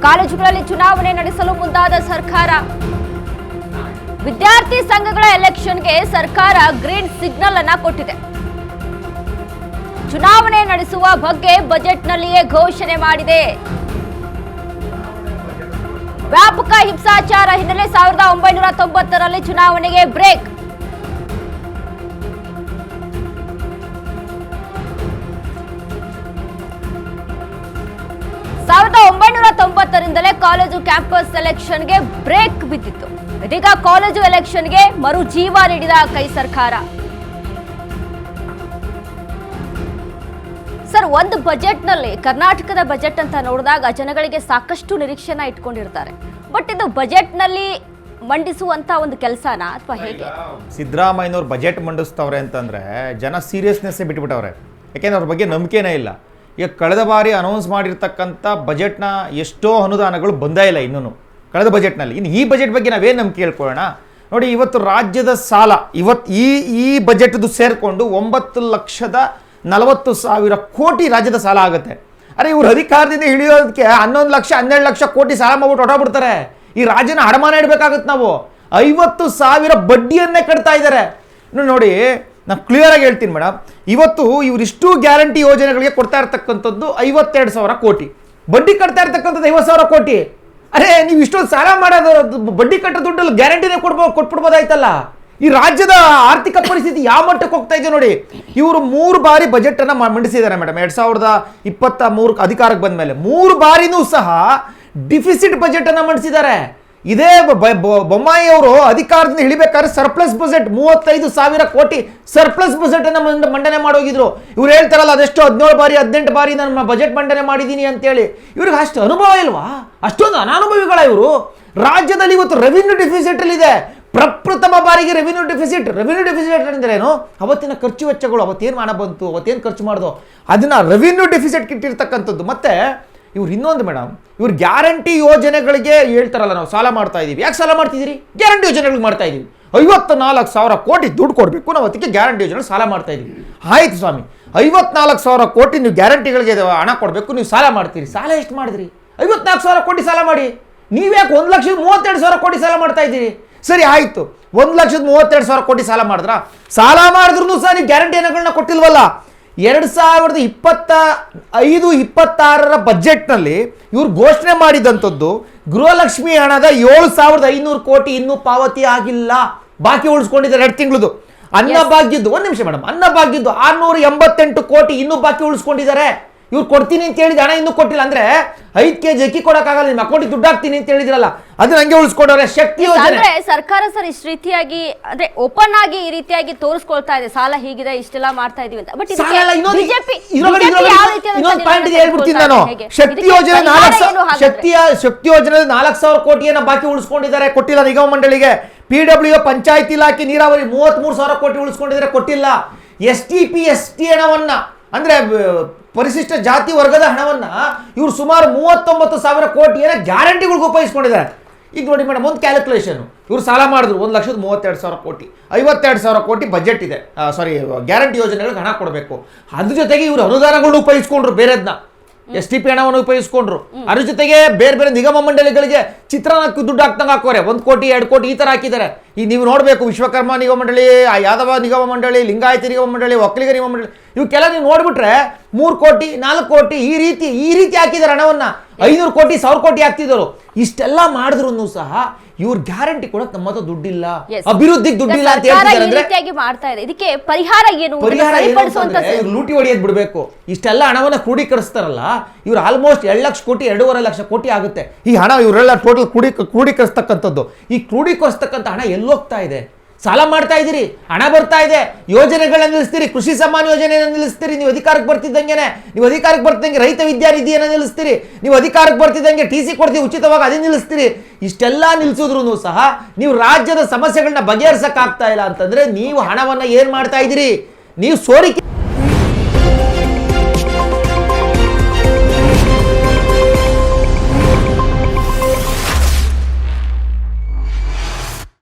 ಕಾಲೇಜುಗಳಲ್ಲಿ ಚುನಾವಣೆ ನಡೆಸಲು ಮುಂದಾದ ಸರ್ಕಾರ. ವಿದ್ಯಾರ್ಥಿ ಸಂಘಗಳ ಎಲೆಕ್ಷನ್ಗೆ ಸರ್ಕಾರ ಗ್ರೀನ್ ಸಿಗ್ನಲ್ ಅನ್ನ ಕೊಟ್ಟಿದೆ. ಚುನಾವಣೆ ನಡೆಸುವ ಬಗ್ಗೆ ಬಜೆಟ್ನಲ್ಲಿಯೇ ಘೋಷಣೆ ಮಾಡಿದೆ. ವ್ಯಾಪಕ ಹಿಂಸಾಚಾರ ಹಿನ್ನೆಲೆ 1990ರಲ್ಲಿ ಚುನಾವಣೆಗೆ ಬ್ರೇಕ್. ರಿಂದಲೇ ಕಾಲೇಜು ಕ್ಯಾಂಪಸ್ ಎಲೆಕ್ಷನ್ಗೆ ಬ್ರೇಕ್ ಬಿದ್ದಿತ್ತು. ಇದೀಗ ಕಾಲೇಜು ಎಲೆಕ್ಷನ್ಗೆ ಮರು ಜೀವ ನೀಡಿದ ಕೈ ಸರ್ಕಾರ. ಸರ್, ಒಂದು ಬಜೆಟ್ನಲ್ಲಿ ಕರ್ನಾಟಕದ ಬಜೆಟ್ ಅಂತ ನೋಡಿದಾಗ ಜನಗಳಿಗೆ ಸಾಕಷ್ಟು ನಿರೀಕ್ಷೆನ ಇಟ್ಕೊಂಡಿರ್ತಾರೆ. ಬಟ್ ಇದು ಬಜೆಟ್ನಲ್ಲಿ ಮಂಡಿಸುವಂತ ಒಂದು ಕೆಲಸನಾ ಅಥವಾ ಹೇಗೆ? ಸಿದ್ದರಾಮಯ್ಯನವ್ರು ಬಜೆಟ್ ಮಂಡಿಸ್ತವ್ರೆ ಅಂತಂದ್ರೆ ಜನ ಸೀರಿಯಸ್ನೆಸ್ ಬಿಟ್ಬಿಟ್ಟವ್ರೆ. ಯಾಕೆಂದ್ರೆ ಅವ್ರ ಬಗ್ಗೆ ನಂಬಿಕೆನೇ ಇಲ್ಲ. ಈಗ ಕಳೆದ ಬಾರಿ ಅನೌನ್ಸ್ ಮಾಡಿರ್ತಕ್ಕಂಥ ಬಜೆಟ್ನ ಎಷ್ಟೋ ಅನುದಾನಗಳು ಬಂದೇ ಇಲ್ಲ ಇನ್ನೂ ಕಳೆದ ಬಜೆಟ್ನಲ್ಲಿ. ಇನ್ನು ಈ ಬಜೆಟ್ ಬಗ್ಗೆ ನಾವೇನು ನಂಬಿಕೆ ಹೇಳ್ಕೊಳ್ಳೋಣ. ನೋಡಿ, ಇವತ್ತು ರಾಜ್ಯದ ಸಾಲ ಇವತ್ತು ಈ ಬಜೆಟ್ದು ಸೇರಿಕೊಂಡು 9,40,000 ಕೋಟಿ ರಾಜ್ಯದ ಸಾಲ ಆಗುತ್ತೆ. ಅರೆ, ಇವ್ರು ಅಧಿಕಾರದಿಂದ ಹಿಡಿಯೋದಕ್ಕೆ 11 ಲಕ್ಷ 12 ಲಕ್ಷ ಕೋಟಿ ಸಾಲ ಮಾಡ್ಬಿಟ್ಟು ಹೊರಬಿಡ್ತಾರೆ. ಈ ರಾಜ್ಯನ ಅಡಮಾನ ಇಡಬೇಕಾಗುತ್ತೆ. ನಾವು 50,000 ಬಡ್ಡಿಯನ್ನೇ ಕಟ್ತಾ ಇದ್ದಾರೆ. ನೋಡಿ, ನಾನು ಕ್ಲಿಯರ್ ಆಗಿ ಹೇಳ್ತೀನಿ ಮೇಡಮ್, ಇವತ್ತು ಇವರಿಷ್ಟು ಗ್ಯಾರಂಟಿ ಯೋಜನೆಗಳಿಗೆ ಕೊಡ್ತಾ ಇರ್ತಕ್ಕಂಥದ್ದು 52,000 ಕೋಟಿ, ಬಡ್ಡಿ ಕಟ್ತಾ ಇರ್ತಕ್ಕಂಥದ್ದು 50,000 ಕೋಟಿ. ಅರೆ, ನೀವು ಇಷ್ಟೊಂದು ಸಾಲ ಮಾಡೋದು ಬಡ್ಡಿ ಕಟ್ಟೋ ದುಡ್ಡಲ್ಲಿ ಗ್ಯಾರಂಟಿನೇ ಕೊಟ್ಬಿಡ್ಬೋದಾಯ್ತಲ್ಲ. ಈ ರಾಜ್ಯದ ಆರ್ಥಿಕ ಪರಿಸ್ಥಿತಿ ಯಾವ ಮಟ್ಟಕ್ಕೆ ಹೋಗ್ತಾ ಇದೆ ನೋಡಿ. ಇವರು 3 ಬಾರಿ ಬಜೆಟ್ ಅನ್ನ ಮಂಡಿಸಿದ್ದಾರೆ ಮೇಡಮ್. 2023 ಅಧಿಕಾರಕ್ಕೆ ಬಂದ ಮೇಲೆ 3 ಬಾರಿನೂ ಸಹ ಡಿಫಿಸಿಟ್ ಬಜೆಟ್ ಅನ್ನ ಮಂಡಿಸಿದ್ದಾರೆ. ಇದೇ ಬೊಮ್ಮಾಯಿ ಅವರು ಅಧಿಕಾರದಿಂದ ಇಳಿಬೇಕಾದ್ರೆ ಸರ್ಪ್ಲಸ್ ಬಜೆಟ್ 35,000 ಕೋಟಿ ಸರ್ಪ್ಲಸ್ ಬಜೆಟ್ ಅನ್ನ ಮಂಡನೆ ಮಾಡೋಗಿದ್ರು. ಇವ್ರು ಹೇಳ್ತಾರಲ್ಲ, ಅದೆಷ್ಟು 17 ಬಾರಿ 18 ಬಾರಿ ನಾನು ಬಜೆಟ್ ಮಂಡನೆ ಮಾಡಿದ್ದೀನಿ ಅಂತೇಳಿ. ಇವ್ರಿಗೆ ಅಷ್ಟು ಅನುಭವ ಇಲ್ವಾ? ಅಷ್ಟೊಂದು ಅನಾನುಭವಿಗಳ ಇವರು. ರಾಜ್ಯದಲ್ಲಿ ಇವತ್ತು ರೆವಿನ್ಯೂ ಡೆಫಿಸಿಟ್ ಅಲ್ಲಿ ಇದೆ. ಪ್ರಪ್ರಥಮ ಬಾರಿಗೆ ರೆವಿನ್ಯೂ ಡೆಫಿಸಿಟ್ ಅಂದ್ರೇನು? ಅವತ್ತಿನ ಖರ್ಚು ವೆಚ್ಚಗಳು, ಅವತ್ತೇನು ಹಣ ಬಂತು, ಅವತ್ತೇನು ಖರ್ಚು ಮಾಡ್ದೋ ಅದನ್ನ ರೆವಿನ್ಯೂ ಡೆಫಿಸಿಟ್ ಇಟ್ಟಿರ್ತಕ್ಕಂಥದ್ದು. ಮತ್ತೆ ಇವ್ರು ಇನ್ನೊಂದು ಮೇಡಮ್, ಇವ್ರು ಗ್ಯಾರಂಟಿ ಯೋಜನೆಗಳಿಗೆ ಹೇಳ್ತಾರಲ್ಲ, ನಾವು ಸಾಲ ಮಾಡ್ತಾ ಇದೀವಿ. ಯಾಕೆ ಸಾಲ ಮಾಡ್ತಿದ್ದೀರಿ? ಗ್ಯಾರಂಟಿ ಯೋಜನೆಗಳಿಗೆ ಮಾಡ್ತಾ ಇದೀವಿ. 54,000 ಕೋಟಿ ದುಡ್ಡು ಕೊಡಬೇಕು, ನಾವು ಅದಕ್ಕೆ ಗ್ಯಾರಂಟಿ ಯೋಜನೆ ಸಾಲ ಮಾಡ್ತಾ ಇದೀವಿ. ಆಯ್ತು ಸ್ವಾಮಿ, 54,000 ಕೋಟಿ ನೀವು ಗ್ಯಾರಂಟಿಗಳಿಗೆ ಹಣ ಕೊಡಬೇಕು, ನೀವು ಸಾಲ ಮಾಡ್ತೀರಿ. ಸಾಲ ಎಷ್ಟು ಮಾಡಿದ್ರಿ? 54,000 ಕೋಟಿ ಸಾಲ ಮಾಡಿ. ನೀವ್ಯಾಕೆ 1,32,000 ಕೋಟಿ ಸಾಲ ಮಾಡ್ತಾ ಇದ್ದೀರಿ? ಸರಿ ಆಯ್ತು, 1,32,000 ಕೋಟಿ ಸಾಲ ಮಾಡಿದ್ರ? ಸಾಲ ಮಾಡಿದ್ರು ಸಹ ನೀವು ಗ್ಯಾರಂಟಿ ಹಣಗಳನ್ನ ಕೊಟ್ಟಿಲ್ವಲ್ಲ. 2025-26 ಬಜೆಟ್ನಲ್ಲಿ ಇವ್ರು ಘೋಷಣೆ ಮಾಡಿದಂಥದ್ದು ಗೃಹಲಕ್ಷ್ಮಿ ಹಣದ 7,500 ಕೋಟಿ ಇನ್ನೂ ಪಾವತಿ ಆಗಿಲ್ಲ, ಬಾಕಿ ಉಳಿಸ್ಕೊಂಡಿದ್ದಾರೆ 2 ತಿಂಗಳದು. ಅನ್ನಭಾಗ್ಯದ್ದು, ಒಂದು ನಿಮಿಷ ಮೇಡಮ್, ಅನ್ನಭಾಗ್ಯದ್ದು 688 ಕೋಟಿ ಇನ್ನೂ ಬಾಕಿ ಉಳಿಸ್ಕೊಂಡಿದ್ದಾರೆ. ಇವ್ರು ಕೊಡ್ತೀನಿ ಅಂತ ಹೇಳಿದ ಹಣ ಇನ್ನೂ ಕೊಟ್ಟಿಲ್ಲ. ಅಂದ್ರೆ 5 kg ಅಕ್ಕಿ ಕೊಡಕ್ಕಾಗಲ್ಲ, ನಿಮ್ಮ ಅಕೌಂಟಿಗೆ ದುಡ್ಡು ಹಾಕ್ತೀನಿ ಅಂತ ಹೇಳಿದ್ರಲ್ಲ, ಅದನ್ನ ಹಂಗೆ ಉಳಿಸ್ಕೊಂಡವ್ರೆ. ಶಕ್ತಿ ಯೋಜನೆ ಸರ್ಕಾರ ಸರ್ ಇಷ್ಟು ರೀತಿಯಾಗಿ ಅಂದ್ರೆ ಓಪನ್ ಆಗಿ ಈ ರೀತಿಯಾಗಿ ತೋರಿಸ್ಕೊಳ್ತಾ ಇದೆ, ಸಾಲ ಹೀಗಿದೆ, ಇಷ್ಟೆಲ್ಲ ಮಾಡ್ತಾ ಇದೀವಿ ಅಂತ. ಬಟ್ ಇನ್ನೊಂದು ಪಾಯಿಂಟ್ ಇದೆ ಹೇಳ್ಬಿಡ್ತೀನಿ ನಾನು. ಶಕ್ತಿ ಯೋಜನೆ 4,000 ಕೋಟಿಯನ್ನ ಬಾಕಿ ಉಳಿಸ್ಕೊಂಡಿದ್ದಾರೆ, ಕೊಟ್ಟಿಲ್ಲ ನಿಗಮ ಮಂಡಳಿಗೆ. PWO ಪಂಚಾಯತ್ ಇಲಾಖೆ ನೀರಾವರಿ 33,000 ಕೋಟಿ ಉಳಿಸ್ಕೊಂಡಿದ್ದಾರೆ, ಕೊಟ್ಟಿಲ್ಲ. STP ST ಹಣವನ್ನ ಅಂದ್ರೆ ಪರಿಶಿಷ್ಟ ಜಾತಿ ವರ್ಗದ ಹಣವನ್ನ ಇವರು ಸುಮಾರು 39,000 ಕೋಟಿಯನ್ನ ಗ್ಯಾರಂಟಿಗಳಿಗೆ ಉಪಯೋಗಿಸ್ಕೊಂಡಿದ್ದಾರೆ. ಈಗ ನೋಡಿ ಮೇಡಮ್, ಒಂದು ಕ್ಯಾಲ್ಕುಲೇಷನ್, ಇವರು ಸಾಲ ಮಾಡಿದ್ರು 1,32,000 ಕೋಟಿ, 52,000 ಕೋಟಿ ಬಜೆಟ್ ಇದೆ, ಗ್ಯಾರಂಟಿ ಯೋಜನೆಗಳಿಗೆ ಹಣ ಕೊಡಬೇಕು. ಅದ್ರ ಜೊತೆಗೆ ಇವರು ಅನುದಾನಗಳನ್ನ ಉಪಯೋಗಿಸ್ಕೊಂಡ್ರು, ಬೇರೆದ್ನ STP ಹಣವನ್ನು ಉಪಯೋಗಿಸ್ಕೊಂಡ್ರು. ಅದ್ರ ಜೊತೆಗೆ ಬೇರೆ ಬೇರೆ ನಿಗಮ ಮಂಡಳಿಗಳಿಗೆ ಚಿತ್ರಾನ್ನಕ್ಕೆ ದುಡ್ಡು ಹಾಕ್ದಂಗೆ ಹಾಕೋರೆ, 1 ಕೋಟಿ 2 ಕೋಟಿ ಈ ತರ ಹಾಕಿದ್ದಾರೆ. ಈಗ ನೀವು ನೋಡಬೇಕು, ವಿಶ್ವಕರ್ಮ ನಿಗಮ ಮಂಡಳಿ, ಯಾದವ ನಿಗಮ ಮಂಡಳಿ, ಲಿಂಗಾಯತ ನಿಗಮ ಮಂಡಳಿ, ಒಕ್ಕಲಿಗ ನಿಗಮ ಮಂಡಳಿ, ಇವಕ್ಕೆಲ್ಲ ನೀವು ನೋಡ್ಬಿಟ್ರೆ 3 ಕೋಟಿ 4 ಕೋಟಿ ಈ ರೀತಿ ಹಾಕಿದ್ದಾರೆ ಹಣವನ್ನ. 500 ಕೋಟಿ 1,000 ಕೋಟಿ ಹಾಕ್ತಿದ್ರು. ಇಷ್ಟೆಲ್ಲ ಮಾಡಿದ್ರು ಸಹ ಇವ್ರ ಗ್ಯಾರಂಟಿ ಕೊಡಕ್ ನಮ್ಮ ಹತ್ರ ದುಡ್ಡಿಲ್ಲ, ಅಭಿವೃದ್ಧಿಗೆ ದುಡ್ಡಿಲ್ಲ ಅಂತ ಹೇಳ್ತಾರೆ. ಇದಕ್ಕೆ ಪರಿಹಾರ ಏನು? ಲೂಟಿ ಹೊಡೆಯೋದು ಬಿಡಬೇಕು. ಇಷ್ಟೆಲ್ಲ ಹಣವನ್ನ ಕ್ರೋಢೀಕರಿಸ್ತಾರಲ್ಲ, ಇವ್ರು ಆಲ್ಮೋಸ್ಟ್ 2 ಲಕ್ಷ ಕೋಟಿ 2.5 ಲಕ್ಷ ಕೋಟಿ ಆಗುತ್ತೆ ಈ ಹಣ. ಇವರೆಲ್ಲ ಟೋಟಲ್ ಕ್ರೋಢೀಕರಿಸ್ತಕ್ಕಂಥದ್ದು. ಈ ಕ್ರೋಢೀಕರಿಸ್ತಕ್ಕಂಥ ಹಣ ಎಲ್ಲೋಗ್ತಾ ಇದೆ? ಸಾಲ ಮಾಡ್ತಾ ಇದ್ದೀರಿ, ಹಣ ಬರ್ತಾ ಇದೆ, ಯೋಜನೆಗಳನ್ನ ನಿಲ್ಲಿಸ್ತೀರಿ, ಕೃಷಿ ಸಮ್ಮಾನ ಯೋಜನೆಯನ್ನು ನಿಲ್ಲಿಸ್ತೀರಿ. ನೀವು ಅಧಿಕಾರಕ್ಕೆ ಬರ್ತಿದ್ದಂಗೆ ರೈತ ವಿದ್ಯಾನಿಧಿಯನ್ನು ನಿಲ್ಲಿಸ್ತೀರಿ. ನೀವು ಅಧಿಕಾರಕ್ಕೆ ಬರ್ತಿದ್ದಂಗೆ TC ಕೊಡ್ತೀವಿ ಉಚಿತವಾಗಿ, ಅದನ್ನ ನಿಲ್ಲಿಸ್ತೀರಿ. ಇಷ್ಟೆಲ್ಲ ನಿಲ್ಲಿಸಿದ್ರು ಸಹ ನೀವು ರಾಜ್ಯದ ಸಮಸ್ಯೆಗಳನ್ನ ಬಗೆಹರಿಸಕ್ಕಾಗ್ತಾ ಇಲ್ಲ ಅಂತಂದ್ರೆ ನೀವು ಹಣವನ್ನ ಏನ್ ಮಾಡ್ತಾ ಇದ್ದೀರಿ? ನೀವು ಸೋರಿಕೆ